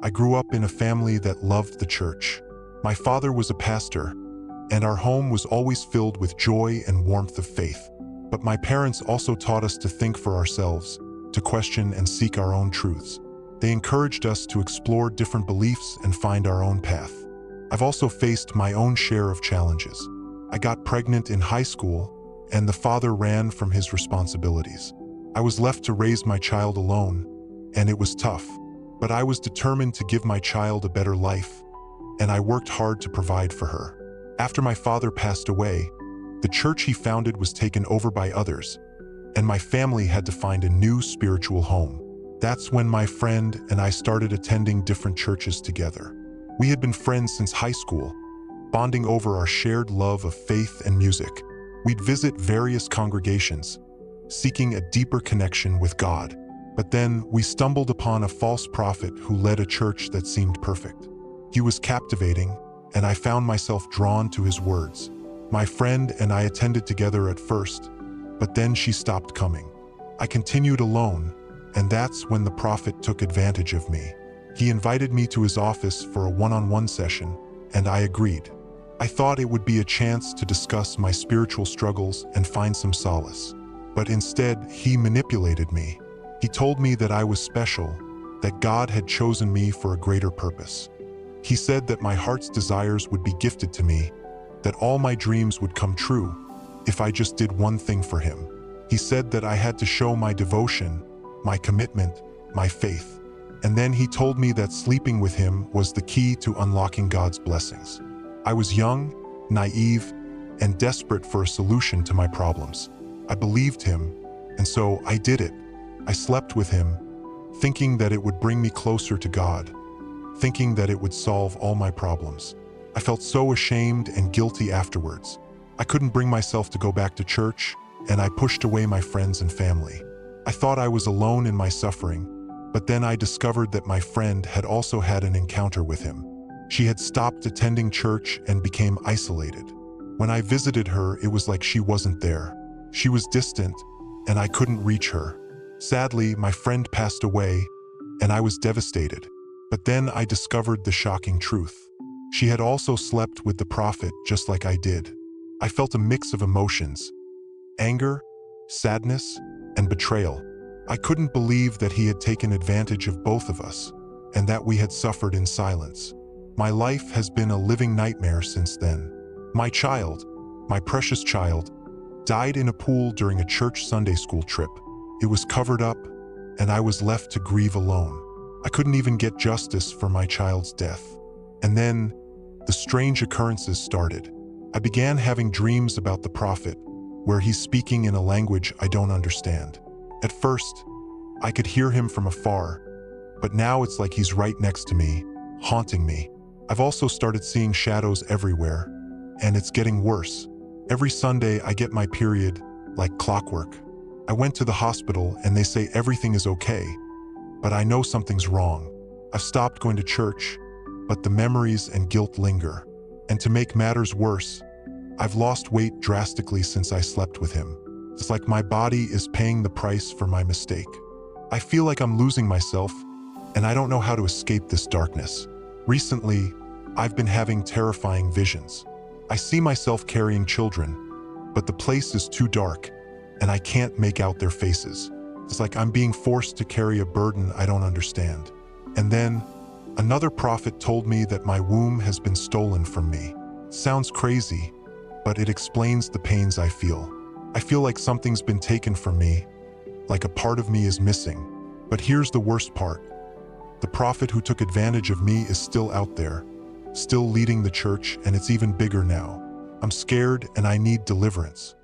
I grew up in a family that loved the church. My father was a pastor, and our home was always filled with joy and warmth of faith. But my parents also taught us to think for ourselves, to question and seek our own truths. They encouraged us to explore different beliefs and find our own path. I've also faced my own share of challenges. I got pregnant in high school, and the father ran from his responsibilities. I was left to raise my child alone, and it was tough. But I was determined to give my child a better life, and I worked hard to provide for her. After my father passed away, the church he founded was taken over by others, and my family had to find a new spiritual home. That's when my friend and I started attending different churches together. We had been friends since high school, bonding over our shared love of faith and music. We'd visit various congregations, seeking a deeper connection with God. But then we stumbled upon a false prophet who led a church that seemed perfect. He was captivating, and I found myself drawn to his words. My friend and I attended together at first, but then she stopped coming. I continued alone, and that's when the prophet took advantage of me. He invited me to his office for a one-on-one session, and I agreed. I thought it would be a chance to discuss my spiritual struggles and find some solace. But instead, he manipulated me. He told me that I was special, that God had chosen me for a greater purpose. He said that my heart's desires would be gifted to me, that all my dreams would come true if I just did one thing for him. He said that I had to show my devotion, my commitment, my faith. And then he told me that sleeping with him was the key to unlocking God's blessings. I was young, naive, and desperate for a solution to my problems. I believed him, and so I did it. I slept with him, thinking that it would bring me closer to God, thinking that it would solve all my problems. I felt so ashamed and guilty afterwards. I couldn't bring myself to go back to church, and I pushed away my friends and family. I thought I was alone in my suffering, but then I discovered that my friend had also had an encounter with him. She had stopped attending church and became isolated. When I visited her, it was like she wasn't there. She was distant, and I couldn't reach her. Sadly, my friend passed away, and I was devastated. But then I discovered the shocking truth. She had also slept with the prophet just like I did. I felt a mix of emotions: anger, sadness, and betrayal. I couldn't believe that he had taken advantage of both of us, and that we had suffered in silence. My life has been a living nightmare since then. My child, my precious child, died in a pool during a church Sunday school trip. It was covered up, and I was left to grieve alone. I couldn't even get justice for my child's death. And then, the strange occurrences started. I began having dreams about the prophet, where he's speaking in a language I don't understand. At first, I could hear him from afar, but now it's like he's right next to me, haunting me. I've also started seeing shadows everywhere, and it's getting worse. Every Sunday, I get my period, like clockwork. I went to the hospital, and they say everything is okay, but I know something's wrong. I've stopped going to church, but the memories and guilt linger. And to make matters worse, I've lost weight drastically since I slept with him. It's like my body is paying the price for my mistake. I feel like I'm losing myself, and I don't know how to escape this darkness. Recently, I've been having terrifying visions. I see myself carrying children, but the place is too dark, and I can't make out their faces. It's like I'm being forced to carry a burden I don't understand. And then, another prophet told me that my womb has been stolen from me. Sounds crazy, but it explains the pains I feel. I feel like something's been taken from me, like a part of me is missing. But here's the worst part. The prophet who took advantage of me is still out there, still leading the church, and it's even bigger now. I'm scared and I need deliverance.